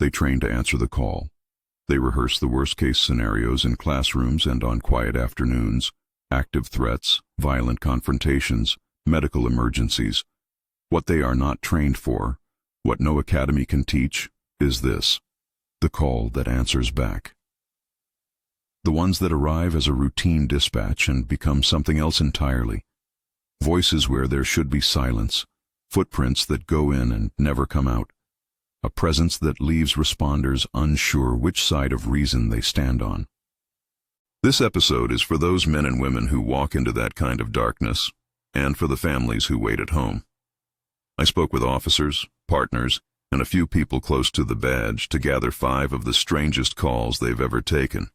They train to answer the call. They rehearse the worst-case scenarios in classrooms and on quiet afternoons, active threats, violent confrontations, medical emergencies. What they are not trained for, what no academy can teach, is this: the call that answers back. The ones that arrive as a routine dispatch and become something else entirely. Voices where there should be silence, footprints that go in and never come out, a presence that leaves responders unsure which side of reason they stand on. This episode is for those men and women who walk into that kind of darkness, and for the families who wait at home. I spoke with officers, partners, and a few people close to the badge to gather 5 of the strangest calls they've ever taken.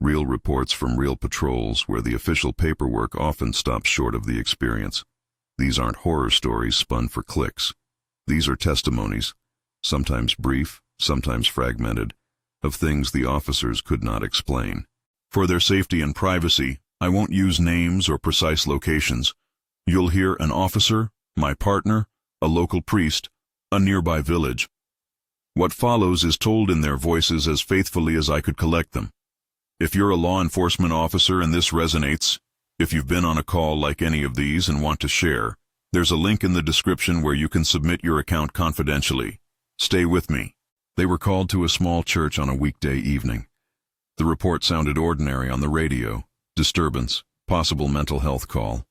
Real reports from real patrols where the official paperwork often stops short of the experience. These aren't horror stories spun for clicks. These are testimonies, sometimes brief, sometimes fragmented, of things the officers could not explain. For their safety and privacy, I won't use names or precise locations. You'll hear an officer, my partner, a local priest, a nearby village. What follows is told in their voices as faithfully as I could collect them. If you're a law enforcement officer and this resonates, if you've been on a call like any of these and want to share, there's a link in the description where you can submit your account confidentially. Stay with me. They were called to a small church on a weekday evening. The report sounded ordinary on the radio: disturbance, possible mental health call.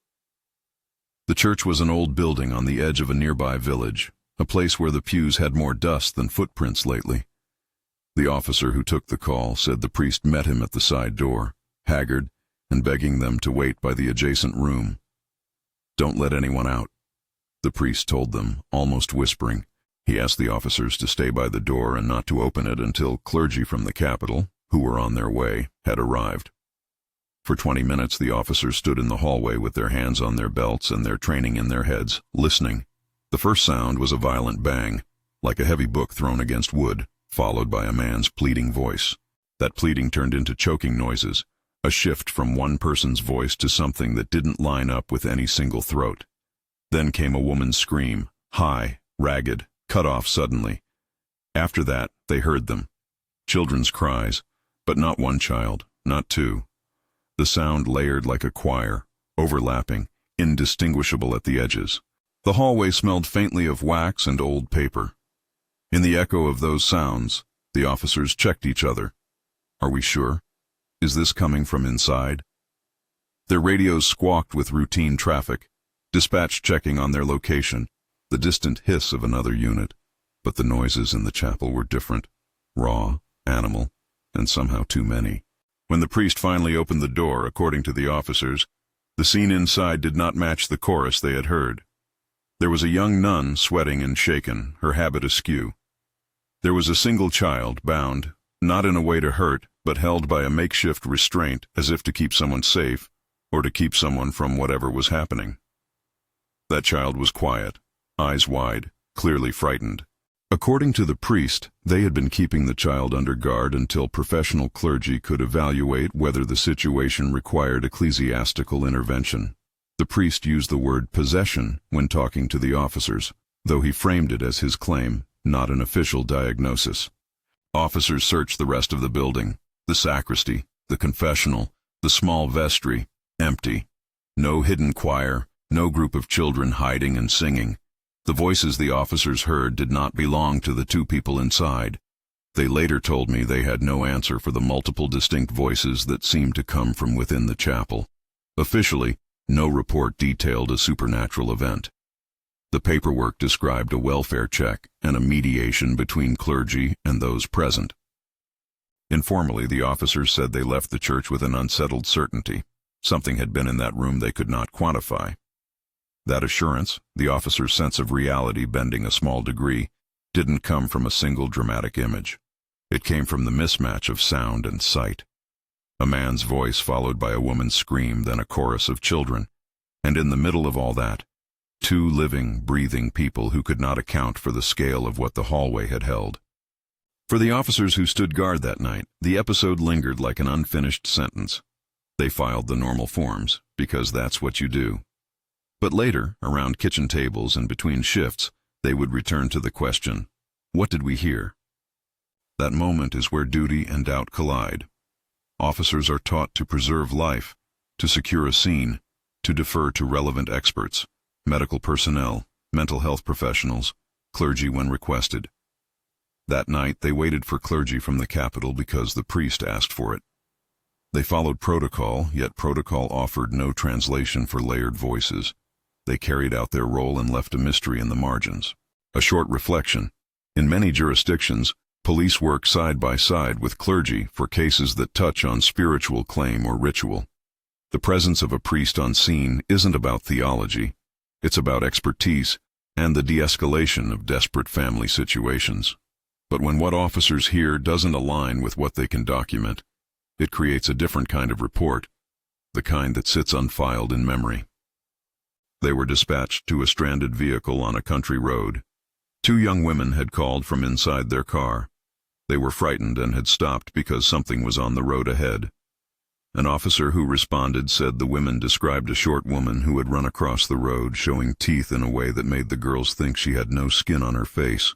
The church was an old building on the edge of a nearby village, a place where the pews had more dust than footprints lately. The officer who took the call said the priest met him at the side door, haggard, and begging them to wait by the adjacent room. "Don't let anyone out," the priest told them, almost whispering. He asked the officers to stay by the door and not to open it until clergy from the capital, who were on their way, had arrived. For 20 minutes the officers stood in the hallway with their hands on their belts and their training in their heads, listening. The first sound was a violent bang, like a heavy book thrown against wood, followed by a man's pleading voice. That pleading turned into choking noises, a shift from one person's voice to something that didn't line up with any single throat. Then came a woman's scream, high, ragged, cut off suddenly. After that, they heard them. Children's cries, but not one child, not 2. The sound layered like a choir, overlapping, indistinguishable at the edges. The hallway smelled faintly of wax and old paper. In the echo of those sounds, the officers checked each other. Are we sure? Is this coming from inside? Their radios squawked with routine traffic, dispatch checking on their location, the distant hiss of another unit. But the noises in the chapel were different, raw, animal, and somehow too many. When the priest finally opened the door, according to the officers, the scene inside did not match the chorus they had heard. There was a young nun sweating and shaken, her habit askew. There was a single child, bound, not in a way to hurt, but held by a makeshift restraint as if to keep someone safe, or to keep someone from whatever was happening. That child was quiet, eyes wide, clearly frightened. According to the priest, they had been keeping the child under guard until professional clergy could evaluate whether the situation required ecclesiastical intervention. The priest used the word possession when talking to the officers, though he framed it as his claim, not an official diagnosis. Officers searched the rest of the building, the sacristy, the confessional, the small vestry, empty. No hidden choir, no group of children hiding and singing. The voices the officers heard did not belong to the 2 people inside. They later told me they had no answer for the multiple distinct voices that seemed to come from within the chapel. Officially, no report detailed a supernatural event. The paperwork described a welfare check and a mediation between clergy and those present. Informally, the officers said they left the church with an unsettled certainty. Something had been in that room they could not quantify. That assurance, the officer's sense of reality bending a small degree, didn't come from a single dramatic image. It came from the mismatch of sound and sight. A man's voice followed by a woman's scream, then a chorus of children. And in the middle of all that, 2 living, breathing people who could not account for the scale of what the hallway had held. For the officers who stood guard that night, the episode lingered like an unfinished sentence. They filed the normal forms, because that's what you do. But later, around kitchen tables and between shifts, they would return to the question, what did we hear? That moment is where duty and doubt collide. Officers are taught to preserve life, to secure a scene, to defer to relevant experts, medical personnel, mental health professionals, clergy when requested. That night, they waited for clergy from the Capitol because the priest asked for it. They followed protocol, yet protocol offered no translation for layered voices. They carried out their role and left a mystery in the margins. A short reflection. In many jurisdictions, police work side by side with clergy for cases that touch on spiritual claim or ritual. The presence of a priest on scene isn't about theology. It's about expertise and the de-escalation of desperate family situations. But when what officers hear doesn't align with what they can document, it creates a different kind of report, the kind that sits unfiled in memory. They were dispatched to a stranded vehicle on a country road. 2 young women had called from inside their car. They were frightened and had stopped because something was on the road ahead. An officer who responded said the women described a short woman who had run across the road, showing teeth in a way that made the girls think she had no skin on her face,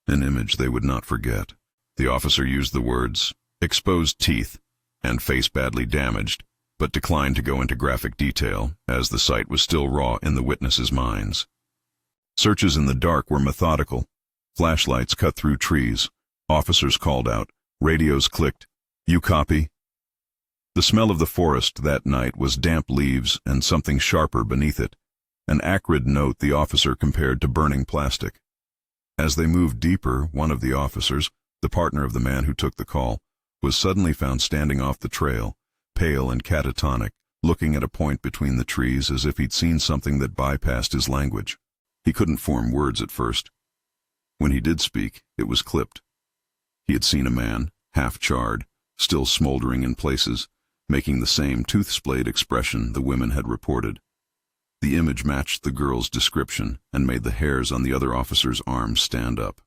an image they would not forget. The officer used the words, exposed teeth, and face badly damaged, but declined to go into graphic detail, as the sight was still raw in the witnesses' minds. Searches in the dark were methodical. Flashlights cut through trees. Officers called out. Radios clicked. You copy? The smell of the forest that night was damp leaves and something sharper beneath it, an acrid note the officer compared to burning plastic. As they moved deeper, one of the officers, the partner of the man who took the call, was suddenly found standing off the trail, pale and catatonic, looking at a point between the trees as if he'd seen something that bypassed his language. He couldn't form words at first. When he did speak, it was clipped. He had seen a man, half charred, still smoldering in places, making the same tooth-splayed expression the women had reported. The image matched the girl's description and made the hairs on the other officer's arms stand up.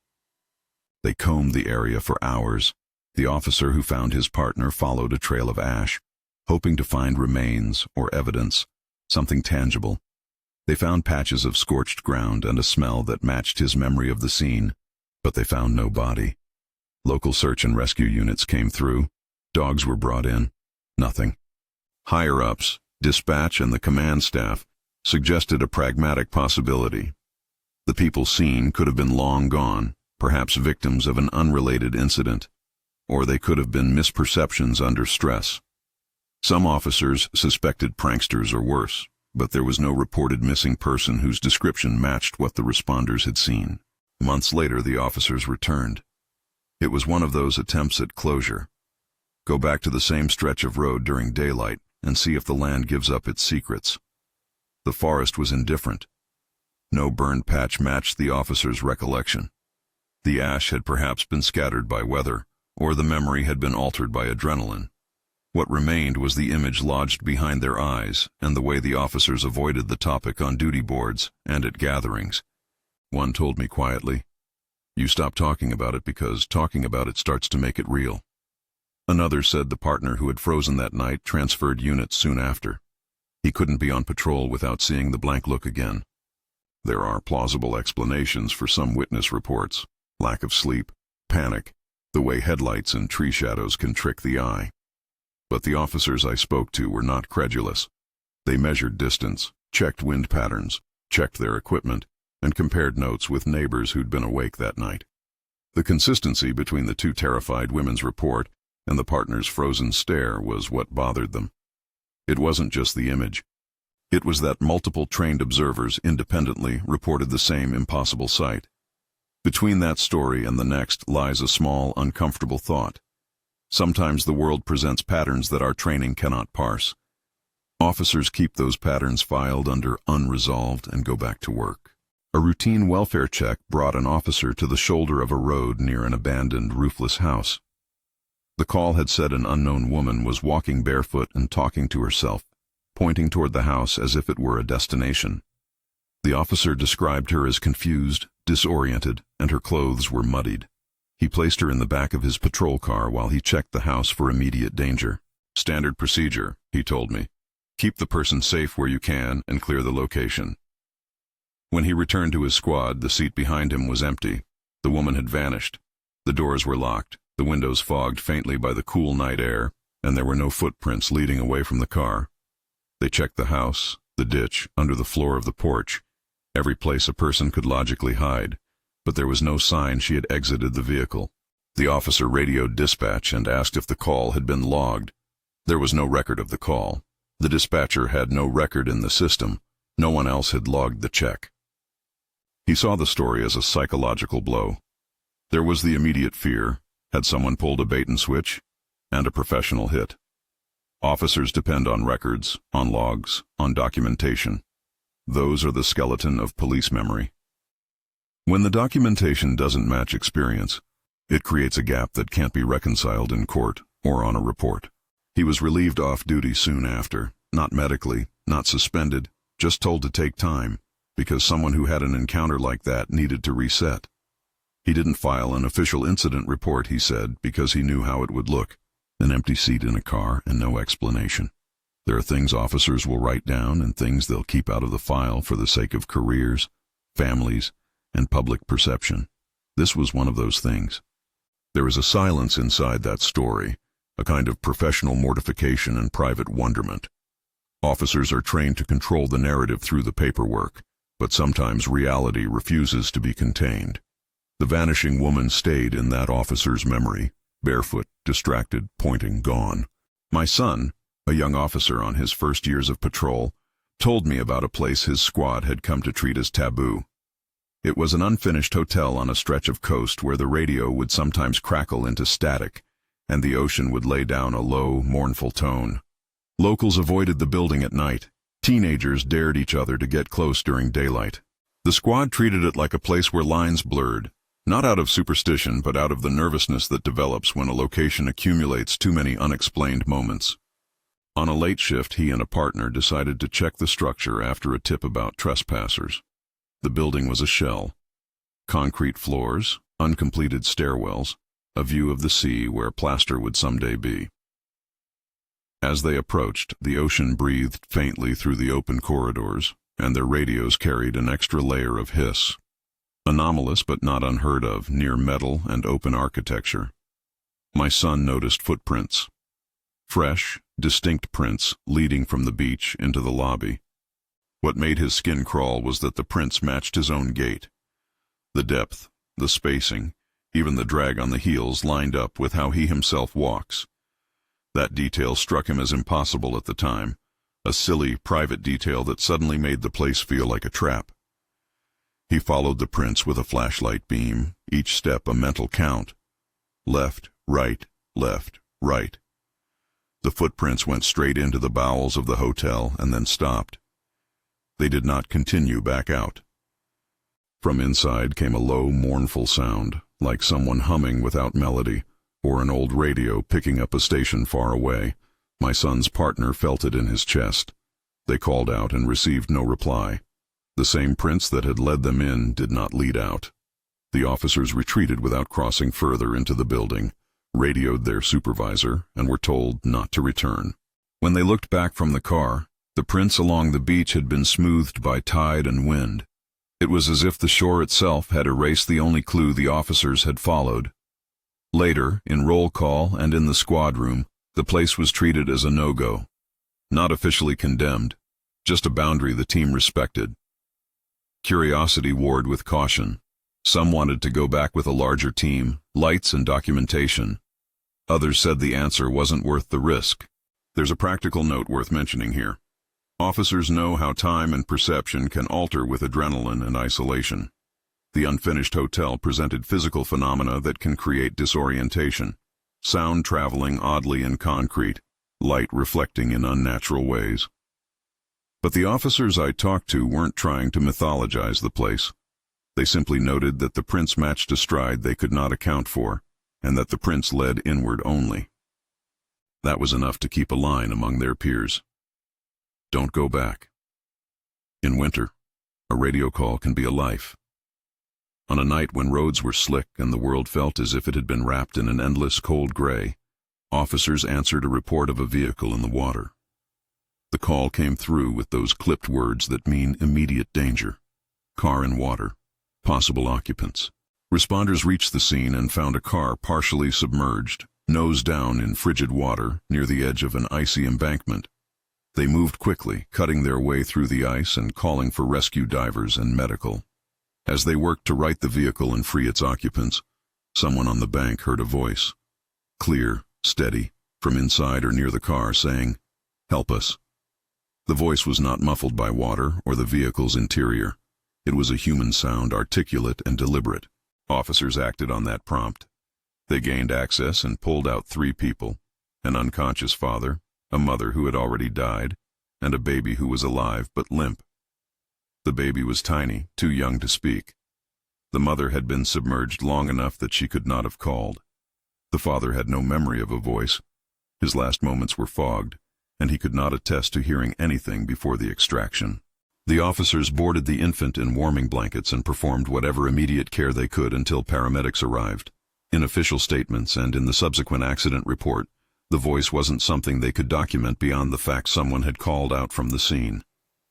They combed the area for hours. The officer who found his partner followed a trail of ash, hoping to find remains or evidence, something tangible. They found patches of scorched ground and a smell that matched his memory of the scene, but they found no body. Local search and rescue units came through. Dogs were brought in. Nothing. Higher-ups, dispatch and the command staff, suggested a pragmatic possibility. The people seen could have been long gone, perhaps victims of an unrelated incident, or they could have been misperceptions under stress. Some officers suspected pranksters or worse, but there was no reported missing person whose description matched what the responders had seen. Months later, the officers returned. It was one of those attempts at closure. Go back to the same stretch of road during daylight and see if the land gives up its secrets. The forest was indifferent. No burned patch matched the officers' recollection. The ash had perhaps been scattered by weather, or the memory had been altered by adrenaline. What remained was the image lodged behind their eyes and the way the officers avoided the topic on duty boards and at gatherings. One told me quietly, "You stop talking about it because talking about it starts to make it real." Another said the partner who had frozen that night transferred units soon after. He couldn't be on patrol without seeing the blank look again. There are plausible explanations for some witness reports: lack of sleep, panic, the way headlights and tree shadows can trick the eye. But the officers I spoke to were not credulous. They measured distance, checked wind patterns, checked their equipment, and compared notes with neighbors who'd been awake that night. The consistency between the 2 terrified women's report and the partner's frozen stare was what bothered them. It wasn't just the image. It was that multiple trained observers independently reported the same impossible sight. Between that story and the next lies a small, uncomfortable thought. Sometimes the world presents patterns that our training cannot parse. Officers keep those patterns filed under unresolved and go back to work. A routine welfare check brought an officer to the shoulder of a road near an abandoned, roofless house. The call had said an unknown woman was walking barefoot and talking to herself, pointing toward the house as if it were a destination. The officer described her as confused, disoriented, and her clothes were muddied. He placed her in the back of his patrol car while he checked the house for immediate danger. "Standard procedure," he told me. "Keep the person safe where you can and clear the location." When he returned to his squad, the seat behind him was empty. The woman had vanished. The doors were locked. the windows fogged faintly by the cool night air, and there were no footprints leading away from the car. They checked the house, the ditch, under the floor of the porch, every place a person could logically hide, but there was no sign she had exited the vehicle. The officer radioed dispatch and asked if the call had been logged. There was no record of the call. The dispatcher had no record in the system. No one else had logged the check. He saw the story as a psychological blow. There was the immediate fear. Had someone pulled a bait-and-switch? And a professional hit. Officers depend on records, on logs, on documentation. Those are the skeleton of police memory. When the documentation doesn't match experience, it creates a gap that can't be reconciled in court or on a report. He was relieved off duty soon after, not medically, not suspended, just told to take time, because someone who had an encounter like that needed to reset. He didn't file an official incident report, he said, because he knew how it would look. An empty seat in a car and no explanation. There are things officers will write down and things they'll keep out of the file for the sake of careers, families, and public perception. This was one of those things. There is a silence inside that story, a kind of professional mortification and private wonderment. Officers are trained to control the narrative through the paperwork, but sometimes reality refuses to be contained. The vanishing woman stayed in that officer's memory, barefoot, distracted, pointing, gone. My son, a young officer on his first years of patrol, told me about a place his squad had come to treat as taboo. It was an unfinished hotel on a stretch of coast where the radio would sometimes crackle into static, and the ocean would lay down a low, mournful tone. Locals avoided the building at night. Teenagers dared each other to get close during daylight. The squad treated it like a place where lines blurred, not out of superstition but out of the nervousness that develops when a location accumulates too many unexplained moments. On a late shift, he and a partner decided to check the structure after a tip about trespassers. The building was a shell. Concrete floors, uncompleted stairwells, a view of the sea where plaster would someday be. As they approached, the ocean breathed faintly through the open corridors, and their radios carried an extra layer of hiss. Anomalous but not unheard of, near metal and open architecture. My son noticed footprints. Fresh, distinct prints leading from the beach into the lobby. What made his skin crawl was that the prints matched his own gait. The depth, the spacing, even the drag on the heels lined up with how he himself walks. That detail struck him as impossible at the time, a silly, private detail that suddenly made the place feel like a trap. He followed the prints with a flashlight beam, each step a mental count. Left, right, left, right. The footprints went straight into the bowels of the hotel and then stopped. They did not continue back out. From inside came a low, mournful sound, like someone humming without melody, or an old radio picking up a station far away. My son's partner felt it in his chest. They called out and received no reply. The same prints that had led them in did not lead out. The officers retreated without crossing further into the building, radioed their supervisor, and were told not to return. When they looked back from the car, the prints along the beach had been smoothed by tide and wind. It was as if the shore itself had erased the only clue the officers had followed. Later, in roll call and in the squad room, the place was treated as a no-go. Not officially condemned, just a boundary the team respected. Curiosity warred with caution. Some wanted to go back with a larger team, lights and documentation. Others said the answer wasn't worth the risk. There's a practical note worth mentioning here. Officers know how time and perception can alter with adrenaline and isolation. The unfinished hotel presented physical phenomena that can create disorientation. Sound traveling oddly in concrete, light reflecting in unnatural ways. But the officers I talked to weren't trying to mythologize the place. They simply noted that the prints matched a stride they could not account for, and that the prints led inward only. That was enough to keep a line among their peers. Don't go back. In winter, a radio call can be a life. On a night when roads were slick and the world felt as if it had been wrapped in an endless cold gray, officers answered a report of a vehicle in the water. The call came through with those clipped words that mean immediate danger. Car in water. Possible occupants. Responders reached the scene and found a car partially submerged, nose down in frigid water near the edge of an icy embankment. They moved quickly, cutting their way through the ice and calling for rescue divers and medical. As they worked to right the vehicle and free its occupants, someone on the bank heard a voice, clear, steady, from inside or near the car, saying, "Help us." The voice was not muffled by water or the vehicle's interior. It was a human sound, articulate and deliberate. Officers acted on that prompt. They gained access and pulled out 3 people, an unconscious father, a mother who had already died, and a baby who was alive but limp. The baby was tiny, too young to speak. The mother had been submerged long enough that she could not have called. The father had no memory of a voice. His last moments were fogged, and he could not attest to hearing anything before the extraction. The officers boarded the infant in warming blankets and performed whatever immediate care they could until paramedics arrived. In official statements and in the subsequent accident report, the voice wasn't something they could document beyond the fact someone had called out from the scene.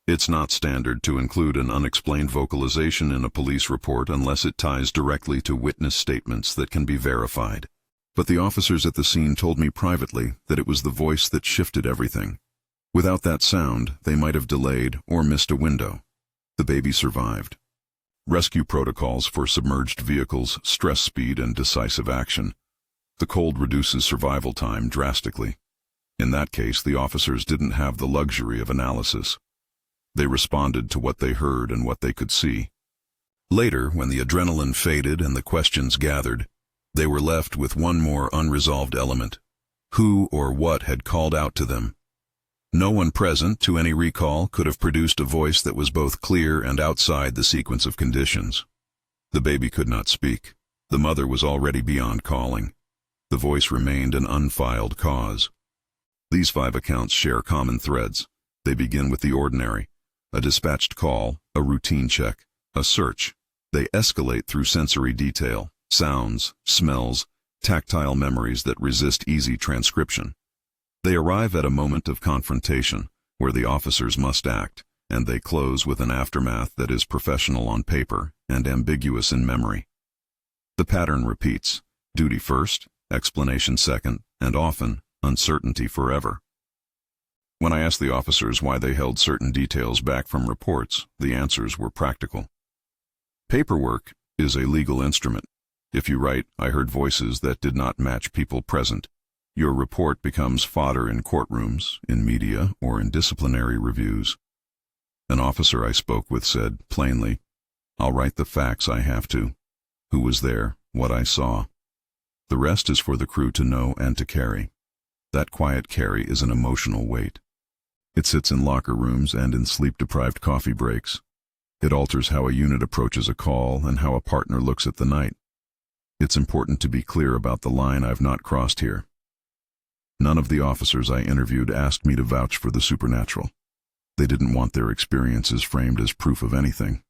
It's not standard to include an unexplained vocalization in a police report unless it ties directly to witness statements that can be verified. But the officers at the scene told me privately that it was the voice that shifted everything. Without that sound, they might have delayed or missed a window. The baby survived. Rescue protocols for submerged vehicles stress speed and decisive action. The cold reduces survival time drastically. In that case, the officers didn't have the luxury of analysis. They responded to what they heard and what they could see. Later, when the adrenaline faded and the questions gathered, they were left with one more unresolved element. Who or what had called out to them? No one present, to any recall, could have produced a voice that was both clear and outside the sequence of conditions. The baby could not speak. The mother was already beyond calling. The voice remained an unfiled cause. These 5 accounts share common threads. They begin with the ordinary: a dispatched call, a routine check, a search. They escalate through sensory detail, sounds, smells, tactile memories that resist easy transcription. They arrive at a moment of confrontation, where the officers must act, and they close with an aftermath that is professional on paper and ambiguous in memory. The pattern repeats: duty first, explanation second, and often, uncertainty forever. When I asked the officers why they held certain details back from reports, the answers were practical. Paperwork is a legal instrument. If you write, "I heard voices that did not match people present," your report becomes fodder in courtrooms, in media, or in disciplinary reviews. An officer I spoke with said, plainly, "I'll write the facts I have to. Who was there, what I saw. The rest is for the crew to know and to carry." That quiet carry is an emotional weight. It sits in locker rooms and in sleep-deprived coffee breaks. It alters how a unit approaches a call and how a partner looks at the night. It's important to be clear about the line I've not crossed here. None of the officers I interviewed asked me to vouch for the supernatural. They didn't want their experiences framed as proof of anything.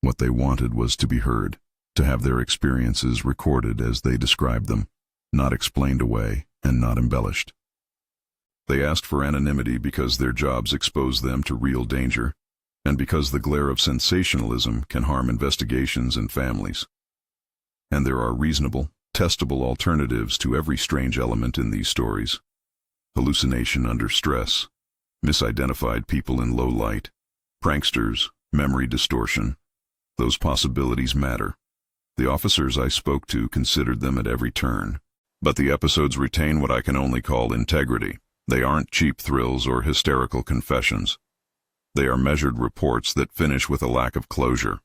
What they wanted was to be heard, to have their experiences recorded as they described them, not explained away and not embellished. They asked for anonymity because their jobs expose them to real danger, and because the glare of sensationalism can harm investigations and families. And there are reasonable, testable alternatives to every strange element in these stories. Hallucination under stress, misidentified people in low light, pranksters, memory distortion. Those possibilities matter. The officers I spoke to considered them at every turn. But the episodes retain what I can only call integrity. They aren't cheap thrills or hysterical confessions. They are measured reports that finish with a lack of closure.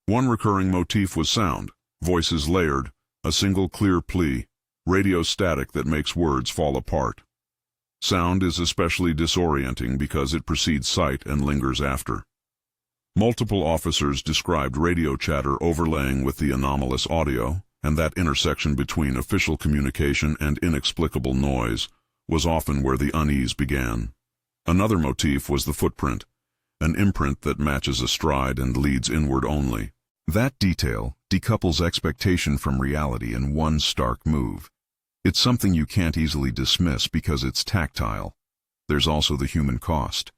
One recurring motif was sound, voices layered, a single clear plea, radio static that makes words fall apart. Sound is especially disorienting because it precedes sight and lingers after. Multiple officers described radio chatter overlaying with the anomalous audio, and that intersection between official communication and inexplicable noise was often where the unease began. Another motif was the footprint, an imprint that matches a stride and leads inward only. That detail decouples expectation from reality in one stark move. It's something you can't easily dismiss because it's tactile. There's also the human cost.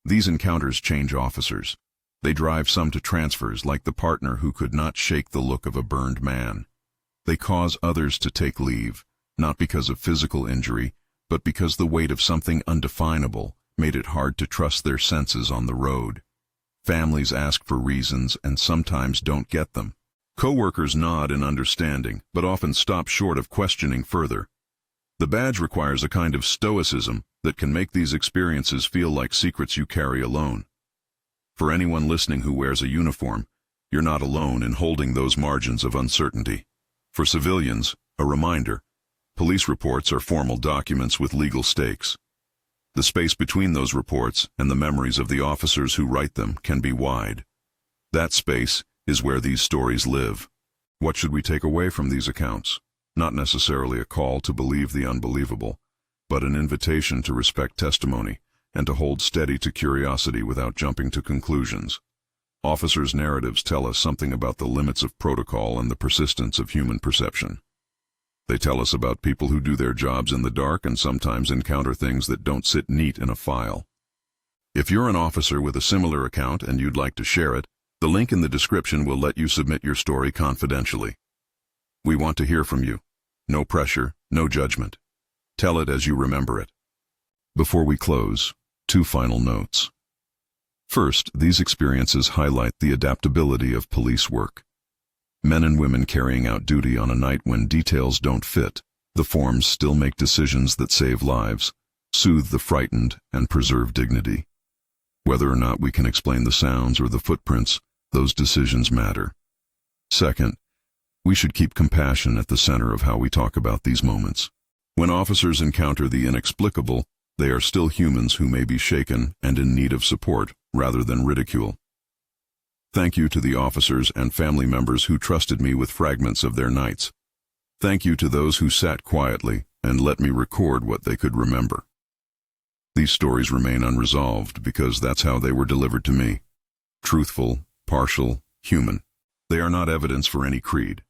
These encounters change officers. They drive some to transfers, like the partner who could not shake the look of a burned man. They cause others to take leave, not because of physical injury, but because the weight of something undefinable made it hard to trust their senses on the road. Families ask for reasons and sometimes don't get them. Co-workers nod in understanding, but often stop short of questioning further. The badge requires a kind of stoicism that can make these experiences feel like secrets you carry alone. For anyone listening who wears a uniform, you're not alone in holding those margins of uncertainty. For civilians, a reminder: police reports are formal documents with legal stakes. The space between those reports and the memories of the officers who write them can be wide. That space is where these stories live. What should we take away from these accounts? Not necessarily a call to believe the unbelievable, but an invitation to respect testimony and to hold steady to curiosity without jumping to conclusions. Officers' narratives tell us something about the limits of protocol and the persistence of human perception. They tell us about people who do their jobs in the dark and sometimes encounter things that don't sit neat in a file. If you're an officer with a similar account and you'd like to share it, the link in the description will let you submit your story confidentially. We want to hear from you. No pressure, no judgment. Tell it as you remember it. Before we close, 2 final notes. First, these experiences highlight the adaptability of police work. Men and women carrying out duty on a night when details don't fit, the forms still make decisions that save lives, soothe the frightened, and preserve dignity. Whether or not we can explain the sounds or the footprints, those decisions matter. Second, we should keep compassion at the center of how we talk about these moments. When officers encounter the inexplicable, they are still humans who may be shaken and in need of support rather than ridicule. Thank you to the officers and family members who trusted me with fragments of their nights. Thank you to those who sat quietly and let me record what they could remember. These stories remain unresolved because that's how they were delivered to me. Truthful, partial, human. They are not evidence for any creed.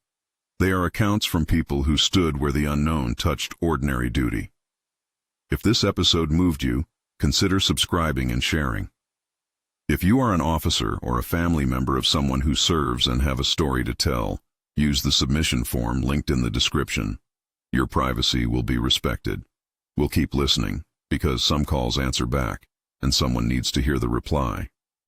They are accounts from people who stood where the unknown touched ordinary duty. If this episode moved you, consider subscribing and sharing. If you are an officer or a family member of someone who serves and have a story to tell, use the submission form linked in the description. Your privacy will be respected. We'll keep listening, because some calls answer back, and someone needs to hear the reply.